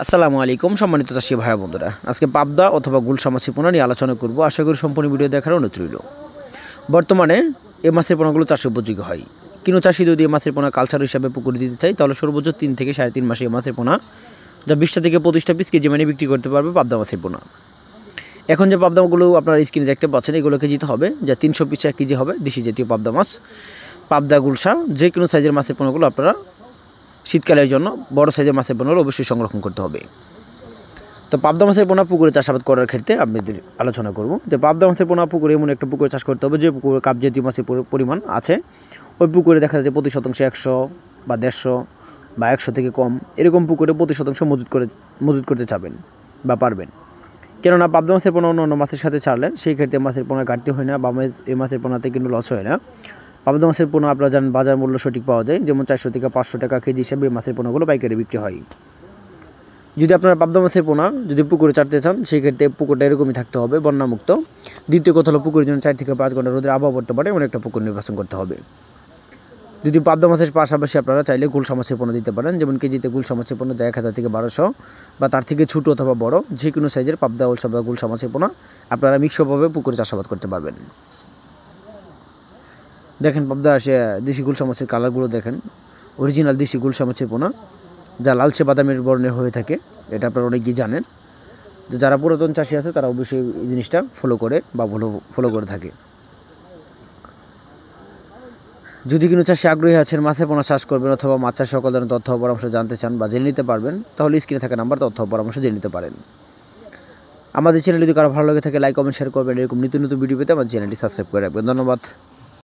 আসসালামু আলাইকুম সম্মানিত চাষী ভাই বন্ধুরা, আজকে পাবদা অথবা গুলশা মাছের পোনা নিয়ে আলোচনা করব। আশা করি সম্পূর্ণ ভিডিও দেখার অনুরোধ রইল। বর্তমানে এই মাছের পোনাগুলো চাষে উপযোগী হয়। কোনো চাষি যদি এই মাছের পোনা কালচার হিসাবে পুকুরে দিতে চাই তাহলে সর্বোচ্চ 3 থেকে 3.5 মাসে এই মাছের পোনা যা 20টা থেকে 25টা পিস কেজি মানে বিক্রি করতে পারবে পাবদা মাছের পোনা। এখন যে পাবদাগুলো আপনারা স্ক্রিনে দেখতে পাচ্ছেন এগুলো কেজিতে হবে যা 300 পিস 1 কেজি হবে দেশি জাতীয় পাবদা মাছ। পাবদা গুলশা যে কোনো সাইজের মাছের পোনাগুলো আপনারা শীতকালের জন্য বড় সাইজের মাছের পোনাগুলো অবশ্যই সংরক্ষণ করতে হবে। তো পাবদা মাছের পোনা পুকুরে চাষাবাদ করার ক্ষেত্রে আপনাদের আলোচনা করব যে পাবদা মাছের পোনা পুকুরে এমন একটা পুকুরে চাষ করতে হবে যে পুকুরে কাপ জাতীয় মাছের পরিমাণ আছে ওই পুকুরে দেখা যাচ্ছে প্রতি শতাংশে 100 বা 150 বা 100 থেকে কম এরকম পুকুরে প্রতি শতাংশ মজুত করতে চাবেন বা পারবেন। কেননা পাবদা মাছের পোনা অন্য মাছের সাথে ছাড়লে সেই ক্ষেত্রে মাছের পোনা ঘাটতি হয় না বা এই মাছের পোনাতে কিন্তু লস হয় না। পাবদা মাছের পোনা আপনারা জানেন বাজার মূল্য সঠিক পাওয়া যায়, যেমন 400 থেকে 500 টাকা কেজি হিসাবে মাছের পোনাগুলো পাইকারি বিক্রি হয়। যদি আপনারা পাবদা মাছের পোনা যদি পুকুরে ছাড়তে চান সেই ক্ষেত্রে পুকুরটা এরকমই থাকতে হবে, বন্যামুক্ত। দ্বিতীয় কথা হলো পুকুরের জন্য 4 থেকে 5 ঘন্টা রোদের আবহাওয়া পড়তে পারে এমন একটা পুকুর নির্বাচন করতে হবে। যদি পাবদা মাছের পাশাপাশি আপনারা চাইলে গুলশা মাছের পোনা দিতে পারেন, যেমন কেজিতে গুলশা মাছের পোনা যায় 1000 থেকে 1200 বা তার থেকে ছোটো অথবা বড় যে কোনো সাইজের পাবদা বা গুলশা মাছের পোনা আপনারা মিক্সভাবে পুকুরে চাষাবাদ করতে পারবেন। দেখেন পাবদা দেশি গুলশা মাছের কালারগুলো দেখেন, অরিজিনাল দেশি গুলশা মাছের পোনা যা লালচে বাদামের বর্ণের হয়ে থাকে, এটা আপনারা অনেকেই জানেন। তো যারা পুরাতন চাষি আছে তারা অবশ্যই এই জিনিসটা ফলো করে থাকে। যদি কোনো চাষি আগ্রহী আছেন মাছের পোনা চাষ করবেন অথবা মাছ চাষ সকল ধরনের তথ্য পরামর্শ জানতে চান বা জেনে নিতে পারবেন তাহলে স্ক্রিনে থাকা নাম্বার তথ্য পরামর্শ জেনে নিতে পারেন। আমাদের চ্যানেল যদি কারো ভালো লাগে থাকে লাইক কমেন্ট শেয়ার করবেন। এরকম নিত্য নতুন ভিডিও পেতে আমার চ্যানেলটি সাবস্ক্রাইব করে রাখবেন। ধন্যবাদ।